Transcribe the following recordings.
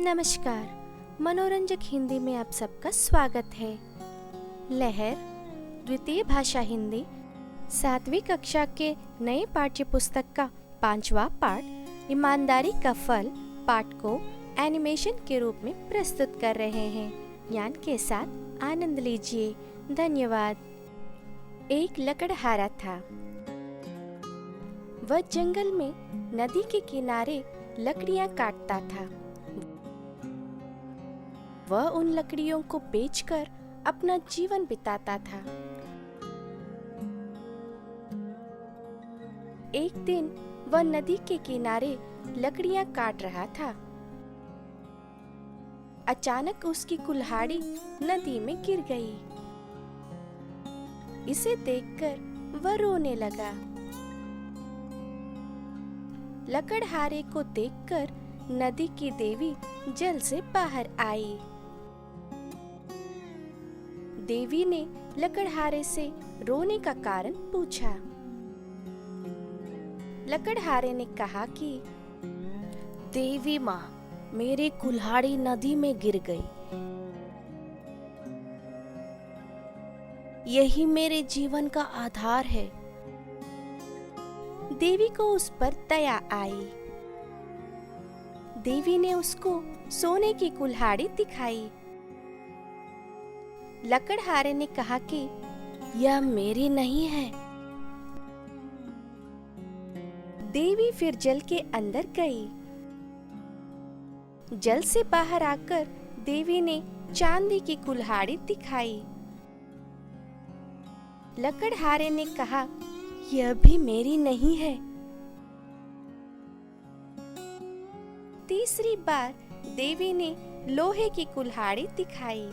नमस्कार। मनोरंजक हिंदी में आप सबका स्वागत है। लहर द्वितीय भाषा हिंदी 7वीं कक्षा के नए पाठ्य पुस्तक का 5वां पाठ ईमानदारी का फल पाठ को एनिमेशन के रूप में प्रस्तुत कर रहे हैं। ज्ञान के साथ आनंद लीजिए। धन्यवाद। एक लकड़हारा था। वह जंगल में नदी के किनारे लकड़ियां काटता था। वह उन लकड़ियों को बेचकर अपना जीवन बिताता था। एक दिन वह नदी के किनारे लकड़ियां काट रहा था। अचानक उसकी कुल्हाड़ी नदी में गिर गई। इसे देखकर वह रोने लगा। लकड़हारे को देखकर नदी की देवी जल से बाहर आई। देवी ने लकड़हारे से रोने का कारण पूछा। लकड़हारे ने कहा कि देवी माँ, मेरी कुल्हाड़ी नदी में गिर गई। यही मेरे जीवन का आधार है। देवी को उस पर दया आई। देवी ने उसको सोने की कुल्हाड़ी दिखाई। लकड़हारे ने कहा कि यह मेरी नहीं है। देवी फिर जल के अंदर गई। जल से बाहर आकर देवी ने चांदी की कुल्हाड़ी दिखाई। लकड़हारे ने कहा, यह भी मेरी नहीं है। तीसरी बार देवी ने लोहे की कुल्हाड़ी दिखाई।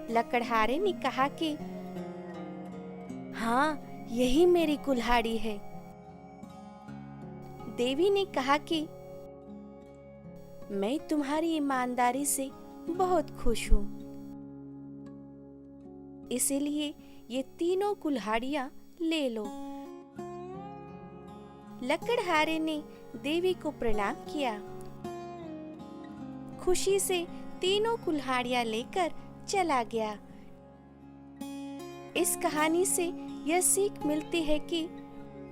लकड़हारे ने कहा कि हाँ, यही मेरी कुल्हाड़ी है। देवी ने कहा कि मैं तुम्हारी ईमानदारी से बहुत खुश हूँ, इसीलिए ये तीनों कुल्हाड़ियां ले लो। लकड़हारे ने देवी को प्रणाम किया। खुशी से तीनों कुल्हाड़ियां लेकर चला गया। इस कहानी से यह सीख मिलती है कि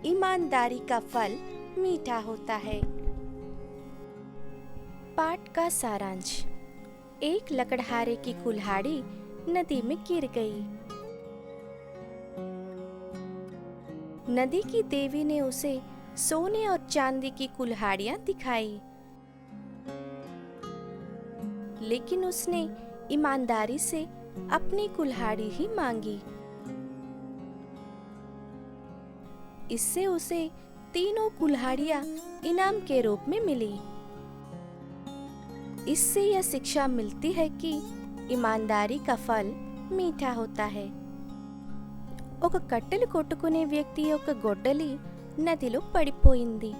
ईमानदारी का फल मीठा होता है। पाठ का सारांश। एक लकड़हारे की कुल्हाड़ी नदी में गिर गई। नदी की देवी ने उसे सोने और चांदी की कुल्हाड़ियां दिखाई, लेकिन उसने ईमानदारी से अपनी कुल्हाड़ी ही मांगी। इससे उसे तीनों कुल्हाड़ियां इनाम के रूप में मिली। इससे यह शिक्षा मिलती है कि ईमानदारी का फल मीठा होता है। ఒక కట్టెలు కొట్టుకునే వ్యక్తి యొక్క గొడ్డలి నదిలో పడిపోయింది.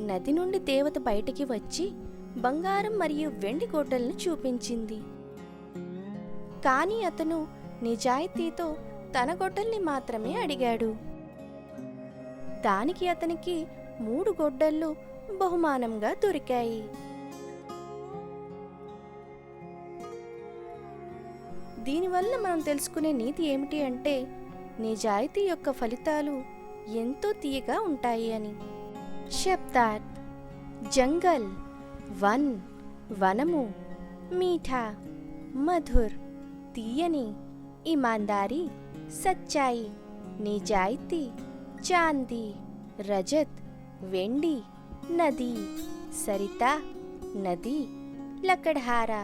నది నుండి దేవత బయటికి వచ్చి బంగారం మరియు వెండి గొడ్డలను చూపించింది. కానీ అతను నిజాయితీతో తన గొడ్డల్ని మాత్రమే అడిగాడు. దానికి అతనికి 3 గొడ్డళ్ళు బహుమానంగా దొరికాయి. దీనివల్ల మనం తెలుసుకునే నీతి ఏమిటి అంటే, నిజాయితీ యొక్క ఫలితాలు ఎంతో తీయగా ఉంటాయి అని. శబ్దార్థ్ జంగల్, వన్ వనము, మీఠా మధుర్ తీయని, ईमानदारी सच्चाई, निजायती चांदी, रजत वेंडी, नदी सरिता नदी, लकड़हारा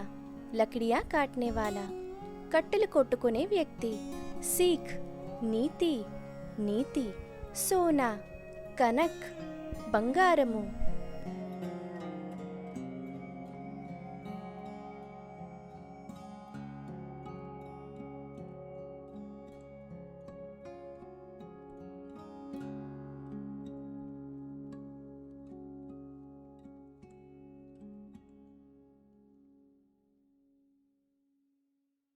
लकड़ियां काटने वाला, कट्टल कोट्टुकुने व्यक्ति, सीख नीति नीति, सोना कनक बंगारमु,